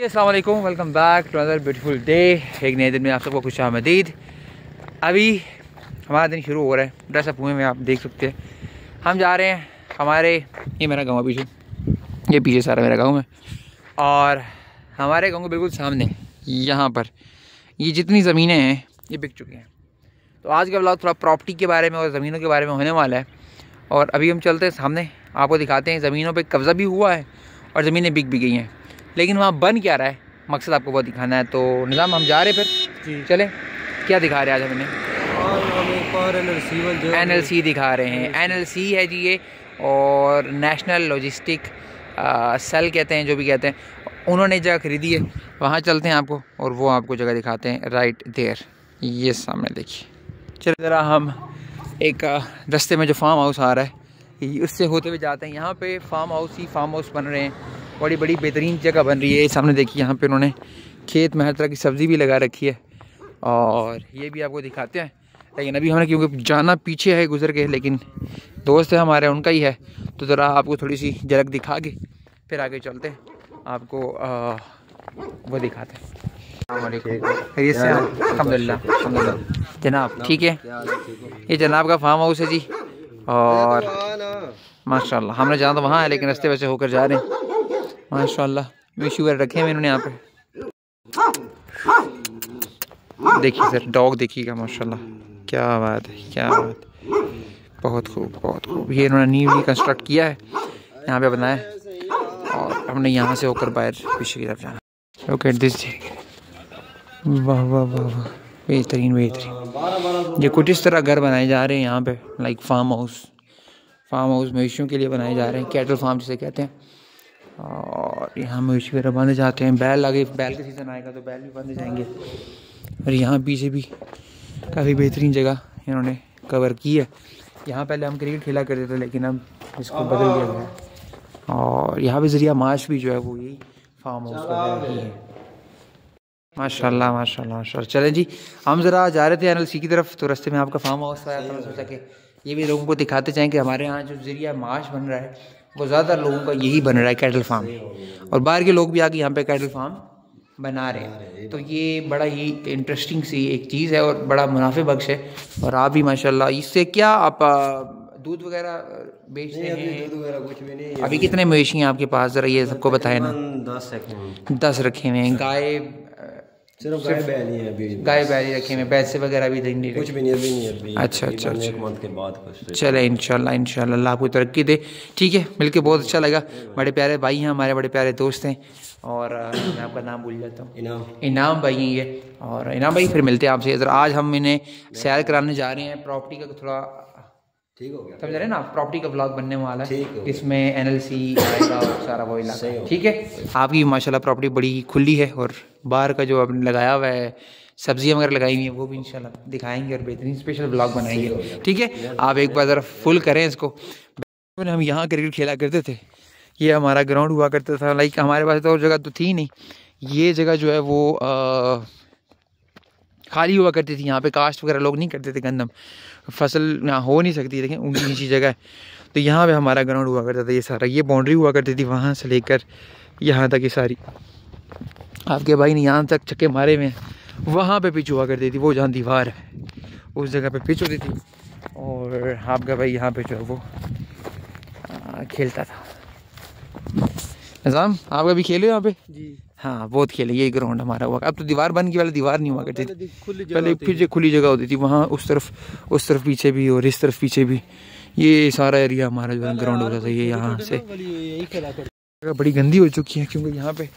अस्सलाम वालेकुम, welcome back to another beautiful day. एक नए दिन में आप सबको खुश आमदीद। अभी हमारा दिन शुरू हो रहा है, ड्रेसअप हुए में आप देख सकते हैं। हम जा रहे हैं हमारे, ये मेरा गाँव है पीछे, ये पीछे सारा मेरा गाँव है और हमारे गाँव के बिल्कुल सामने यहाँ पर ये जितनी ज़मीनें हैं ये बिक चुकी हैं। तो आज का व्लॉग थोड़ा प्रॉपर्टी के बारे में और ज़मीनों के बारे में होने वाला है। और अभी हम चलते हैं सामने, आपको दिखाते हैं ज़मीनों पे कब्ज़ा भी हुआ है और ज़मीनें बिक भी गई हैं, लेकिन वहाँ बन क्या रहा है, मकसद आपको बहुत दिखाना है। तो निज़ाम हम जा रहे फिर जी, चले। क्या दिखा रहे हैं आज हमें? NLC दिखा रहे हैं। NLC है जी ये, और नेशनल लॉजिस्टिक सेल कहते हैं, जो भी कहते हैं। उन्होंने जगह खरीदी है, वहाँ चलते हैं आपको और वो आपको जगह दिखाते हैं। राइट देयर, ये सामने देखिए। चलो ज़रा हम एक रास्ते में जो फार्म हाउस आ रहा है उससे होते हुए जाते हैं। यहाँ पे फार्म हाउस बन रहे हैं, बड़ी बड़ी बेहतरीन जगह बन रही है। सामने देखिए, यहाँ पे उन्होंने खेत में हर तरह की सब्ज़ी भी लगा रखी है और ये भी आपको दिखाते हैं। लेकिन अभी हमने क्योंकि जाना पीछे है गुजर के, लेकिन दोस्त है हमारे, उनका ही है, तो ज़रा आपको थोड़ी सी झलक दिखा के फिर आगे चलते हैं, आपको वो दिखाते हैं। खैरियत से अल्हम्दुलिल्लाह जनाब, ठीक है। ये जनाब का फार्म हाउस है जी, और माशाल्लाह हमने जाना तो वहाँ है, लेकिन रास्ते वैसे होकर जा रहे हैं। माशाल्लाह विशु रखे हुए इन्होंने यहाँ पे, देखिए सर, डॉग देखिएगा, माशाल्लाह क्या बात है, क्या बात है, बहुत खूब बहुत खूब। ये इन्होंने न्यूली कंस्ट्रक्ट किया है, यहाँ पे बनाया है और हमने यहाँ से होकर बाहर पीछे की तरफ जाना। ओके दिस, वाह वाह वाह वाह, बेहतरीन बेहतरीन। ये कुछ इस तरह घर बनाए जा रहे हैं यहाँ पे, लाइक फार्म हाउस मवेशियों के लिए बनाए जा रहे हैं, कैटल फार्म जिसे कहते हैं। और यहाँ मवेशी वगैरह बांधे जाते हैं। बैल आगे, बैल का सीज़न आएगा तो बैल भी बांधे जाएंगे। और यहाँ पीछे भी काफ़ी बेहतरीन जगह इन्होंने कवर की है। यहाँ पहले हम क्रिकेट खेला करते थे, लेकिन अब इसको बदल दिया गया है। और यहाँ पे ज़रिया माश भी जो है वो यही फार्म हाउस वगैरह ही है। माशाल्लाह माशाल्लाह माशाल्लाह। चलें जी, हम ज़रा जा रहे थे NLC की तरफ, तो रास्ते में आपका फार्म हाउस आया था, सोचा कि ये भी लोगों को दिखाते जाएँ कि हमारे यहाँ जो ज़रिया माश बन रहा है वो ज़्यादातर लोगों का यही बन रहा है, कैटल फार्म। और बाहर के लोग भी आके यहाँ पे कैटल फार्म बना रहे हैं। तो ये बड़ा ही इंटरेस्टिंग सी एक चीज़ है और बड़ा मुनाफे बख्श है। और आप भी माशाल्लाह, इससे क्या आप दूध वगैरह बेचते हैं? दूध वगैरह कुछ भी नहीं। अभी कितने मवेशी हैं आपके पास, ज़रा ये सबको बताए ना। 10 रखे हुए हैं। गाय सिर्फ गाय बैल रखे हुए, पैसे वगैरह भी नहीं, कुछ भी नहीं। अच्छा अच्छा अच्छा, एक मंथ के बाद चले इंशाल्लाह अल्लाह आपको तरक्की दे। ठीक है, मिलके बहुत अच्छा लगा। बड़े प्यारे भाई हैं हमारे, बड़े प्यारे दोस्त हैं। और मैं आपका नाम भूल जाता हूँ, इनाम भाई हैं ये। और इनाम भाई फिर मिलते हैं आपसे। आज हम इन्हें सैर कराने जा रहे हैं। प्रॉपर्टी का थोड़ा ठीक हो गया, समझ रहे हैं ना, प्रॉपर्टी का ब्लॉग बनने वाला है, इसमें NLC आएगा और सारा वो इलाका, ठीक है। आपकी माशाल्लाह प्रॉपर्टी बड़ी खुली है और बाहर का जो आपने लगाया हुआ है, सब्जियां वगैरह लगाई हुई हैं, वो भी इंशाल्लाह दिखाएंगे और बेहतरीन स्पेशल ब्लॉग बनाएंगे, ठीक है। आप एक बार ज़रा फुल करें इसको। हम यहाँ क्रिकेट खेला करते थे, ये हमारा ग्राउंड हुआ करता था। लाइक हमारे पास तो और जगह तो थी नहीं, ये जगह जो है वो खाली हुआ करती थी। यहाँ पे काश्त वगैरह लोग नहीं करते थे, गंदम फसल यहाँ हो नहीं सकती, लेकिन ऊंची नीची जगह है। तो यहाँ पे हमारा ग्राउंड हुआ करता था, ये सारा, ये बाउंड्री हुआ करती थी वहाँ से लेकर यहाँ तक, ये सारी आपके भाई ने यहाँ तक छक्के मारे हुए हैं। वहाँ पे पिच हुआ करती थी, वो जहाँ दीवार है उस जगह पे पिच होती थी। और आपका भाई यहाँ पे जो है वो खेलता था। निज़ाम आपका भी खेले यहाँ पे जी? हाँ बहुत खेले। ये ग्राउंड हमारा हुआ, अब तो दीवार बन गई, वाला दीवार नहीं हुआ करती थी पहले, फिर खुली जगह होती थी वहाँ, उस तरफ पीछे भी और इस तरफ पीछे भी। ये सारा एरिया हमारा जो है ग्राउंड होता था। ये यहाँ से बड़ी गंदी हो चुकी है, क्योंकि यहाँ पे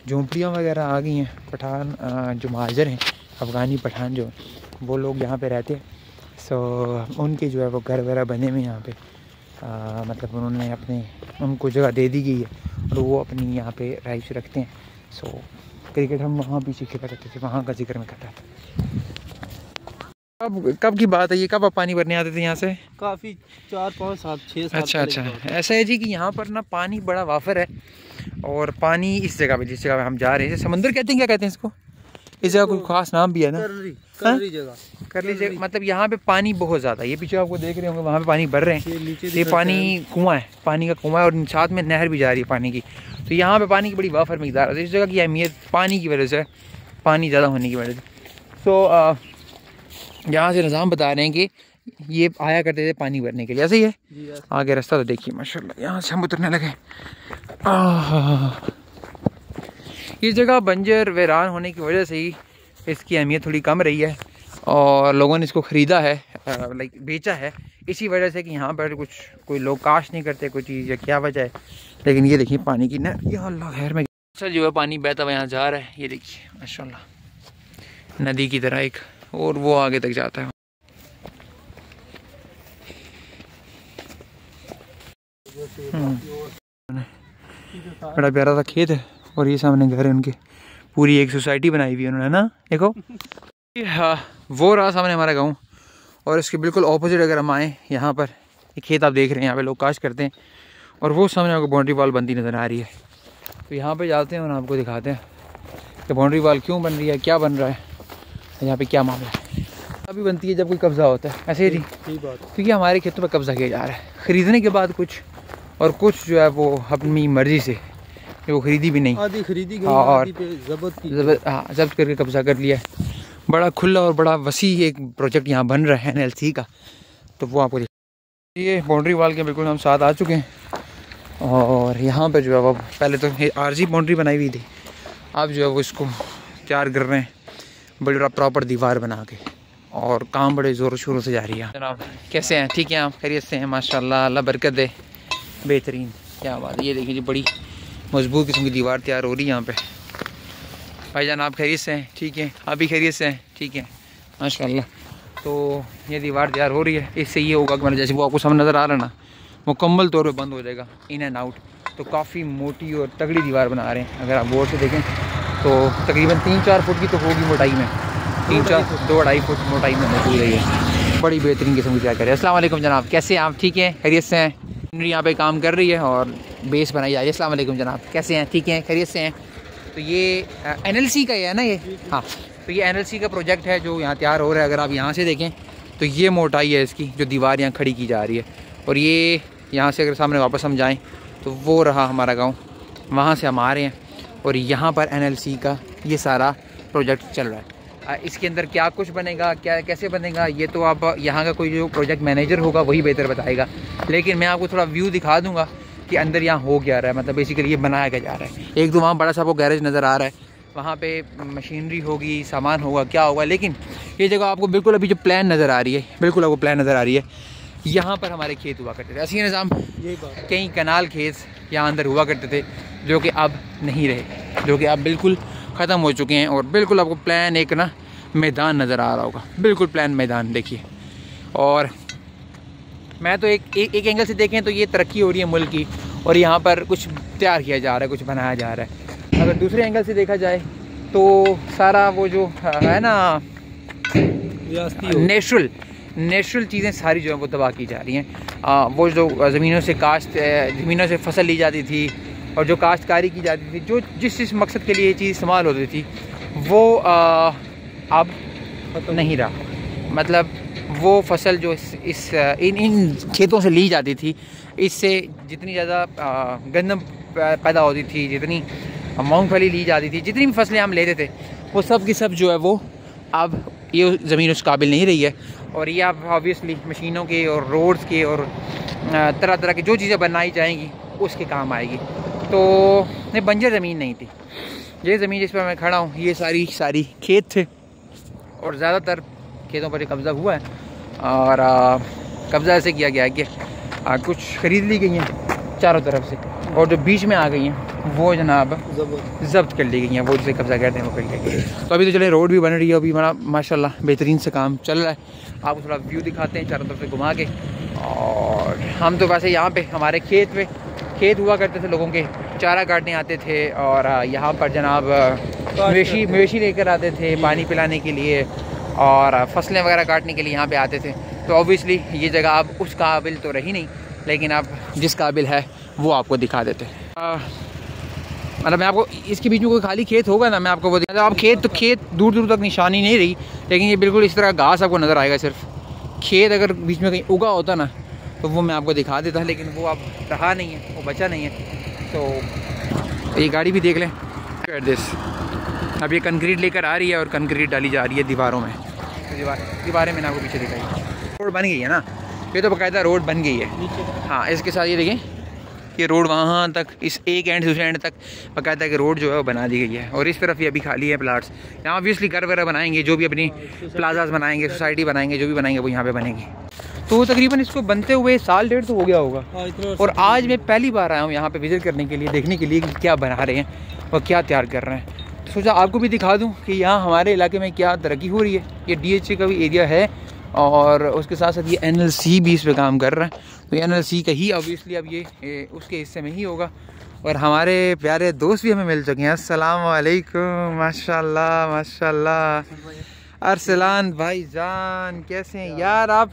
झोंपड़ियाँ वगैरह आ गई हैं। पठान जो महाजर हैं, अफ़गानी पठान जो वो लोग यहाँ पे रहते हैं, सो उनके जो है वो घर वगैरह बने हुए यहाँ पे। मतलब उन्होंने उनको जगह दे दी गई है और वो अपनी यहाँ पे राइश रखते हैं। सो क्रिकेट हम वहाँ पीछे खेला करते थे, वहाँ का जिक्र में करता था। कब की बात है ये, कब आप पानी भरने आते थे यहाँ से? काफ़ी 4 5 7 6 7। अच्छा, ऐसा है जी कि यहाँ पर ना पानी बड़ा वाफर है। और पानी इस जगह पे, जिस जगह पे हम जा रहे हैं, समंदर कहते हैं, क्या कहते हैं इसको? इस जगह कोई खास नाम भी है ना, करली जगह। मतलब यहाँ पे पानी बहुत ज़्यादा, ये पीछे आपको देख रहे होंगे, वहाँ पे पानी भर रहे हैं। ये पानी कुआं है, पानी का कुआं है, और साथ में नहर भी जा रही है पानी की। तो यहाँ पे पानी की बड़ी वाफर मिकदार है। इस जगह की अहमियत पानी की वजह से, पानी ज़्यादा होने की वजह से। तो यहाँ से निज़ाम बता रहे हैं कि ये आया करते थे पानी भरने के लिए, ऐसे ही है। आगे रास्ता तो देखिए माशाल्लाह, यहाँ से हम उतरने लगे। इस जगह बंजर वीरान होने की वजह से ही इसकी अहमियत थोड़ी कम रही है और लोगों ने इसको ख़रीदा है, लाइक बेचा है, इसी वजह से कि यहाँ पर कुछ कोई लोग काश नहीं करते कोई चीज़, या क्या वजह है। लेकिन ये देखिए पानी की ना, या अल्लाह खैर में अच्छा जो है पानी बहता हुआ यहाँ जा रहा है। ये देखिए माशाल्लाह नदी की तरह एक, और वो आगे तक जाता है। बड़ा प्यारा सा खेत है और ये सामने घर है उनके, पूरी एक सोसाइटी बनाई हुई है उन्होंने ना, देखो। हाँ, वो रहा सामने हमारा गांव, और इसके बिल्कुल ऑपोजिट अगर हम आएँ, यहाँ पर ये खेत आप देख रहे हैं, यहाँ पे लोग काश करते हैं, और वो सामने आपको बाउंड्री वॉल बनती नज़र आ रही है। तो यहाँ पे जाते हैं और आपको दिखाते हैं कि बाउंड्री वॉल क्यों बन रही है, क्या बन रहा है, यहाँ पे क्या मामला है। अभी बनती है जब कोई कब्ज़ा होता है, ऐसे ही बात। तो ये हमारे खेतों पर कब्ज़ा किया जा रहा है ख़रीदने के बाद कुछ, और कुछ जो है वो अपनी मर्ज़ी से, जो खरीदी भी नहीं, आधी खरीदी गई और जब्त करके कब्ज़ा कर लिया। बड़ा खुला और बड़ा वसी एक प्रोजेक्ट यहाँ बन रहा है NLC का, तो वो आपको ये बाउंड्री वॉल के बिल्कुल हम साथ आ चुके हैं। और यहाँ पे जो है वो पहले तो आरजी बाउंड्री बनाई हुई थी, अब जो है वो इसको तैयार कर रहे हैं बड़ा प्रॉपर दीवार बना के, और काम बड़े ज़ोरों शोरों से जा रही है। जनाब कैसे हैं, ठीक हैं आप, खैरियत से हैं? माशाल्लाह, अल्लाह बरकत दे, बेहतरीन, क्या बात है। ये देखिए जी बड़ी मजबूत किस्म की दीवार तैयार हो रही है यहाँ पे। भाईजान आप खैरियत से हैं? ठीक है, आप भी खैरियत से हैं? ठीक है माशाल्लाह। तो ये दीवार तैयार हो रही है, इससे ये होगा कि मतलब जैसे वो आपको सामने नज़र आ रहा है ना, मुकम्मल तौर पे बंद हो जाएगा इन एंड आउट। तो काफ़ी मोटी और तगड़ी दीवार बना रहे हैं। अगर आप गौर से देखें तो तकरीबन 3-4 फुट की तो होगी मोटाई में, 2-2.5 फुट मोटाई में मौजूद है ये। बड़ी बेहतरीन किस्म की तैयार करें। अस्सलाम वालेकुम जनाब, कैसे हैं आप? ठीक हैं, खैरियत से हैं? यहाँ पे काम कर रही है और बेस बनाई जा रही है। अस्सलाम वालेकुम जनाब, कैसे हैं? ठीक हैं, खैरियत से हैं? तो ये NLC का ही है ना ये? हाँ, तो ये NLC का प्रोजेक्ट है जो यहाँ तैयार हो रहा है। अगर आप यहाँ से देखें तो ये मोटाई है इसकी, जो दीवार यहाँ खड़ी की जा रही है। और ये यहाँ से अगर सामने वापस हम जाएँ तो वो रहा हमारा गाँव, वहाँ से हम आ रहे हैं, और यहाँ पर NLC का ये सारा प्रोजेक्ट चल रहा है। इसके अंदर क्या कुछ बनेगा, क्या कैसे बनेगा, ये तो आप यहाँ का कोई जो प्रोजेक्ट मैनेजर होगा वही बेहतर बताएगा। लेकिन मैं आपको थोड़ा व्यू दिखा दूँगा कि अंदर यहाँ हो क्या रहा है, मतलब बेसिकली ये बनाया क्या जा रहा है। एक दो वहाँ बड़ा सा आपको गैरेज नज़र आ रहा है, वहाँ पे मशीनरी होगी, सामान होगा, क्या होगा। लेकिन ये जगह आपको बिल्कुल अभी जो प्लान नज़र आ रही है, बिल्कुल आपको प्लान नज़र आ रही है, यहाँ पर हमारे खेत हुआ करते थे। ऐसी निज़ाम कई कनाल खेत यहाँ अंदर हुआ करते थे, जो कि अब नहीं रहे, जो कि अब बिल्कुल ख़त्म हो चुके हैं। और बिल्कुल आपको प्लान एक ना मैदान नज़र आ रहा होगा, बिल्कुल प्लान मैदान देखिए। और मैं तो एक एंगल से देखें तो ये तरक्की हो रही है मुल्क की, और यहाँ पर कुछ तैयार किया जा रहा है, कुछ बनाया जा रहा है। अगर दूसरे एंगल से देखा जाए तो सारा वो जो है ना नेचुरल चीज़ें सारी जो है वो तबाह की जा रही हैं। वो जो ज़मीनों से ज़मीनों से फसल ली जाती थी, और जो काश्तकारी की जाती थी, जो जिस मकसद के लिए ये चीज़ इस्तेमाल होती थी, वो अब नहीं रहा। मतलब वो फसल जो इन खेतों से ली जाती थी, इससे जितनी ज़्यादा गंदम पैदा होती थी, जितनी मूंगफली ली जाती थी, जितनी भी फसलें हम लेते थे, वो सब की सब जो है वो अब ये ज़मीन उस काबिल नहीं रही है। और ये अब ऑब्वियसली मशीनों के और रोड्स के और तरह तरह की जो चीज़ें बनाई जाएंगी उसके काम आएगी। तो ये बंजर ज़मीन नहीं थी, ये ज़मीन जिस पर मैं खड़ा हूँ ये सारी खेत थे, और ज़्यादातर खेतों पर कब्ज़ा हुआ है। और कब्ज़ा ऐसे किया गया है कि कुछ ख़रीद ली गई हैं चारों तरफ से, और जो बीच में आ गई हैं वो जनाब ज़ब्त कर ली गई हैं, वो जिसे कब्ज़ा कहते हैं वो कर लिया गया। तो अभी तो चले रोड भी बन रही है, अभी बड़ा माशाल्लाह बेहतरीन से काम चल रहा है। आपको थोड़ा व्यू दिखाते हैं चारों तरफ से घुमा के। और हम तो वैसे यहाँ पे हमारे खेत हुआ करते थे, लोगों के चारा काटने आते थे, और यहाँ पर जनाब मवेशी लेकर आते थे पानी पिलाने के लिए, और फसलें वगैरह काटने के लिए यहाँ पे आते थे। तो ऑब्वियसली ये जगह अब उस काबिल तो रही नहीं, लेकिन अब जिस काबिल है वो आपको दिखा देते। मतलब मैं आपको इसके बीच में कोई खाली खेत होगा ना, मैं आपको वो दिखा। अब खेत दूर दूर तक निशानी नहीं रही, लेकिन ये बिल्कुल इस तरह घास आपको नज़र आएगा। सिर्फ खेत अगर बीच में कहीं उगा होता ना तो वो मैं आपको दिखा देता, लेकिन वो अब रहा नहीं है, वो बचा नहीं है। तो ये गाड़ी भी देख लें। दिस अब ये कंक्रीट लेकर आ रही है और कंक्रीट डाली जा रही है दीवारों में। दीवारें मैंने आपको पीछे दिखाई, रोड बन गई है ना, ये तो बाकायदा रोड बन गई है। हाँ, इसके साथ ये देखें, ये रोड वहाँ तक, इस एक एंड से दूसरे एंड तक बाकायदा कि रोड जो है वो बना दी गई है। और इस तरफ ये अभी खाली है प्लाट्स। यहाँ ऑब्वियसली घर वगैरह बनाएंगे, जो भी अपनी प्लाजाज बनाएंगे, सोसाइटी बनाएंगे, जो भी बनाएंगे वो यहाँ पे बनेगी। तो तकरीबन इसको बनते हुए 1.5 साल तो हो गया होगा। और आज मैं पहली बार आया हूँ यहाँ पे विजिट करने के लिए, देखने के लिए कि क्या बना रहे हैं और क्या तैयार कर रहे हैं। तो सोचा आपको भी दिखा दूँ कि यहाँ हमारे इलाके में क्या तरक्की हो रही है। ये DHA का भी एरिया है और उसके साथ साथ ये NLC भी इस पर काम कर रहा है। तो NLC का ही ऑब्वियसली अब ये उसके हिस्से में ही होगा। और हमारे प्यारे दोस्त भी हमें मिल चुके हैं। अस्सलाम वालेकुम, माशाल्लाह माशाल्लाह। अरसलान भाईजान कैसे हैं यार आप?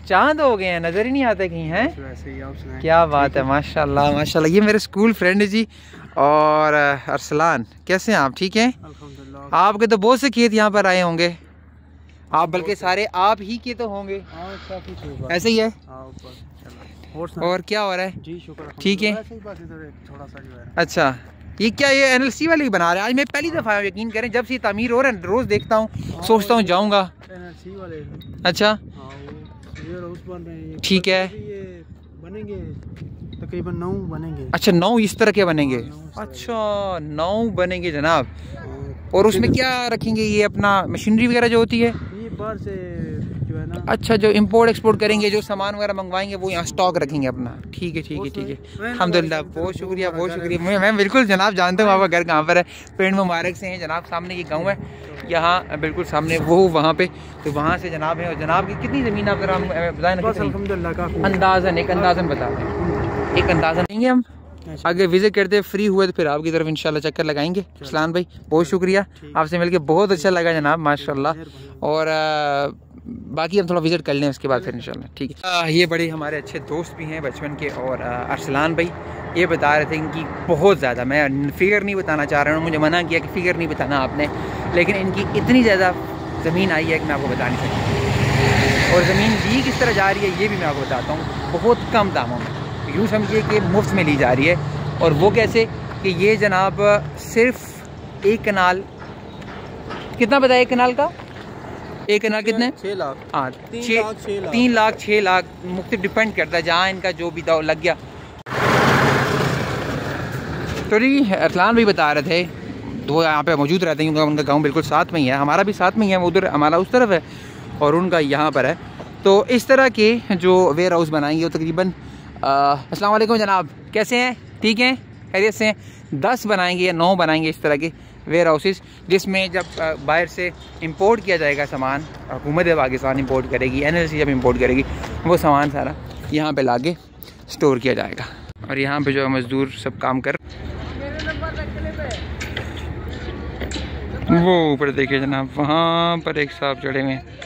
चांद हो गए हैं, नज़र ही नहीं आते कहीं हैं। क्या बात है, माशाल्लाह माशाल्लाह। ये मेरे स्कूल फ्रेंड है जी। और अरसलान कैसे हैं आप? ठीक हैं अल्हम्दुलिल्लाह। आपके तो बहुत से खेत यहाँ पर आए होंगे, आप बल्कि सारे आप ही के तो होंगे। ऐसे ही है। और क्या हो रहा है जी? शुक्र, ठीक है। अच्छा, ये क्या ये NLC वाले ही बना रहे हैं? आज मैं पहली दफ़ा आया, यकीन करें, जब से तामीर हो रहा है रोज़ देखता हूँ, सोचता हूँ जाऊँगा। अच्छा ठीक है, बनेंगे तकरीबन 9 बनेंगे। अच्छा 9 इस तरह के बनेंगे? अच्छा 9 बनेंगे जनाब। और उसमें क्या रखेंगे? ये अपना मशीनरी वगैरह जो होती है ये बाहर से जो है ना। अच्छा, जो इंपोर्ट एक्सपोर्ट करेंगे, जो सामान वगैरह मंगवाएंगे वो यहाँ स्टॉक रखेंगे अपना। ठीक है ठीक है ठीक है, अल्हम्दुलिल्लाह, बहुत शुक्रिया बहुत शुक्रिया। मैं बिल्कुल जनाब जानता हूँ आपका घर कहाँ पर है। पिंड मुबारक से हैं जनाब, सामने ये गाँव है, यहाँ बिल्कुल सामने वो वहाँ पे, तो वहाँ से जनाब है। और जनाब की कितनी ज़मीन आप जरा बताएं ना, अंदाज़न एक अंदाज़न बता दें, एक अंदाज़ा देंगे हम। आगे विजिट करते फ्री हुए तो फिर आपकी तरफ इंशाल्लाह चक्कर लगाएंगे। अरसलान भाई बहुत शुक्रिया, आपसे मिलके बहुत अच्छा लगा जनाब, माशाल्लाह। और बाकी हम थोड़ा विजिट कर लें उसके बाद फिर इंशाल्लाह, ठीक है। ये बड़े हमारे अच्छे दोस्त भी हैं बचपन के। और अरसलान भाई ये बता रहे थे इनकी बहुत ज़्यादा, मैं फ़िगर नहीं बताना चाह रहा हूँ, मुझे मना किया कि फ़िगर नहीं बताना आपने, लेकिन इनकी इतनी ज़्यादा ज़मीन आई है कि मैं आपको बता नहीं सकता। और ज़मीन ली किस तरह जा रही है ये भी मैं आपको बताता हूँ, बहुत कम दामों में, यूँ समझिए कि मुफ्त में ली जा रही है। और वो कैसे कि ये जनाब सिर्फ एक कनाल, कितना बताया एक कनाल का? एक कनाल कितने? 6 लाख। हाँ 3 लाख 6 लाख मुख्तलिफ डिपेंड करता है जहाँ इनका जो भी दाव लग गया। तो जी अरसलान भी बता रहे थे, दो यहाँ पे मौजूद रहते हैं क्योंकि उनका गांव बिल्कुल साथ में ही है, हमारा भी साथ में ही है, वो उधर हमारा उस तरफ है और उनका यहाँ पर है। तो इस तरह के जो वेयर हाउस बनाएंगे वो तकरीबन अस्सलाम वालेकुम जनाब, कैसे हैं? ठीक हैं, खैरियत से हैं? 10 बनाएंगे या 9 बनाएंगे इस तरह के वेयर हाउसेस, जिसमें जब बाहर से इंपोर्ट किया जाएगा सामान, हुकूमत पाकिस्तान इंपोर्ट करेगी, NLC जब इंपोर्ट करेगी, वो सामान सारा यहाँ पे लाके स्टोर किया जाएगा। और यहाँ पे जो मज़दूर सब काम कर, वो ऊपर देखिए जनाब, वहाँ पर एक साहब चढ़े हुए हैं।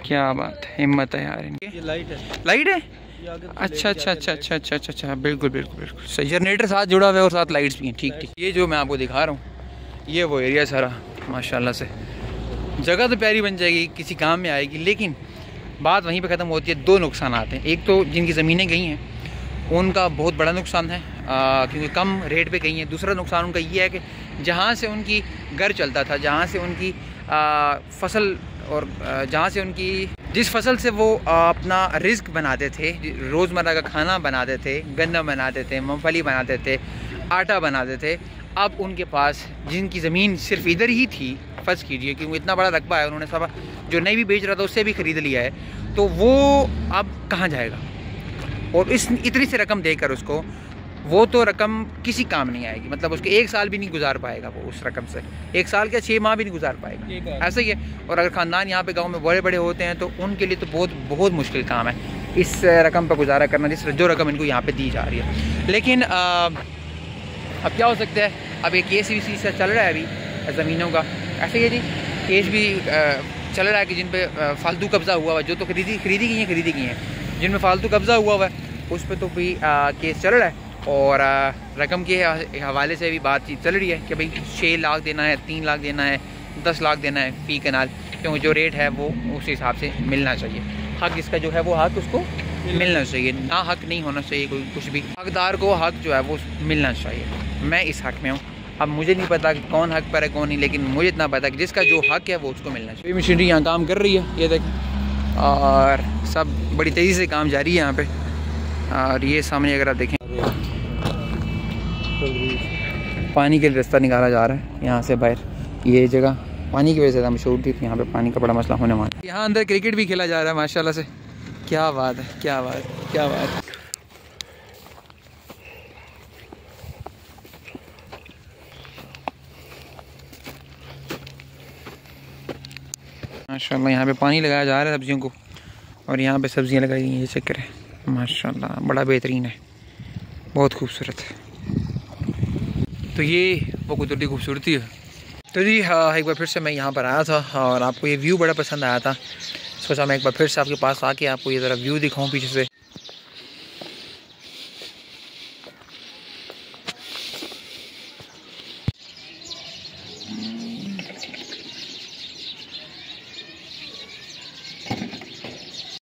क्या बात है, हिम्मत है यार इनकी। ये लाइट है, लाइट है? अच्छा अच्छा अच्छा अच्छा अच्छा अच्छा अच्छा, बिल्कुल बिल्कुल बिल्कुल सही। जनरेटर साथ जुड़ा हुआ है और साथ लाइट्स भी हैं। ठीक ठीक। ये जो मैं आपको दिखा रहा हूँ ये वो एरिया सारा माशाल्लाह से, जगह तो प्यारी बन जाएगी, किसी काम में आएगी, लेकिन बात वहीं पे ख़त्म होती है। 2 नुकसान आते हैं। एक तो जिनकी ज़मीनें गई हैं उनका बहुत बड़ा नुकसान है क्योंकि कम रेट पे गई हैं। दूसरा नुकसान उनका ये है कि जहाँ से उनकी घर चलता था, जहाँ से उनकी फसल और जहाँ से उनकी जिस फसल से वो अपना रिस्क बनाते थे, रोज़मर्रा का खाना बनाते थे, गन्ना बनाते थे, मूंगफली बनाते थे, आटा बनाते थे, अब उनके पास जिनकी ज़मीन सिर्फ इधर ही थी, फ़र्ज़ कीजिए कि वो इतना बड़ा रकबा है, उन्होंने सब जो नहीं भी बेच रहा था उससे भी ख़रीद लिया है, तो वो अब कहाँ जाएगा? और इस इतनी सी रकम देकर उसको, वो तो रकम किसी काम नहीं आएगी, मतलब उसके 1 साल भी नहीं गुजार पाएगा वो उस रकम से, 1 साल क्या 6 माह भी नहीं गुजार पाएगा, ऐसा ही है। और अगर ख़ानदान यहाँ पे गांव में बड़े बड़े होते हैं तो उनके लिए तो बहुत बहुत मुश्किल काम है इस रकम पर गुजारा करना, जो रकम इनको यहाँ पे दी जा रही है। लेकिन अब क्या हो सकता है, अब एक केस भी से चल रहा है अभी ज़मीनों का, ऐसे ही है जी, केस भी चल रहा है कि जिन पर फालतू कब्ज़ा हुआ हुआ, जो तो खरीदी गई हैं, जिनमें फालतू कब्ज़ा हुआ हुआ है उस पर तो भी केस चल रहा है। और रकम के हवाले से भी बातचीत चल रही है कि भाई 6 लाख देना है, 3 लाख देना है, 10 लाख देना है फ़ी कनाल, क्योंकि जो रेट है वो उस हिसाब से मिलना चाहिए। हक इसका जो है वो हक उसको मिलना चाहिए, ना हक नहीं होना चाहिए कोई कुछ भी, हकदार को हक जो है वो मिलना चाहिए। मैं इस हक़ में हूँ। अब मुझे नहीं पता कि कौन हक़ पर है कौन नहीं, लेकिन मुझे इतना पता है कि जिसका जो हक़ है वो उसको मिलना चाहिए। मशीनरी यहाँ काम कर रही है, ये देखें, और सब बड़ी तेज़ी से काम जारी है यहाँ पे। और ये सामने अगर आप देखें पानी के रास्ता निकाला जा रहा है यहाँ से बाहर। ये जगह पानी की वजह से मशहूर थी, यहाँ पे पानी का बड़ा मसला होने वाला है। यहाँ अंदर क्रिकेट भी खेला जा रहा है माशाल्लाह से। क्या बात है, क्या बात, क्या बात। माशाल्लाह यहाँ पे पानी लगाया जा रहा है सब्जियों को, और यहाँ पे सब्जियाँ लगाई गई हैं। ये चक्कर है माशाल्लाह, बड़ा बेहतरीन है, बहुत खूबसूरत है। तो ये वो कुदरती खूबसूरती है। तो जी हाँ, एक बार फिर से मैं यहाँ पर आया था और आपको ये व्यू बड़ा पसंद आया था। सोचा मैं एक बार फिर से आपके पास आके आपको ये ज़रा व्यू दिखाऊँ पीछे से।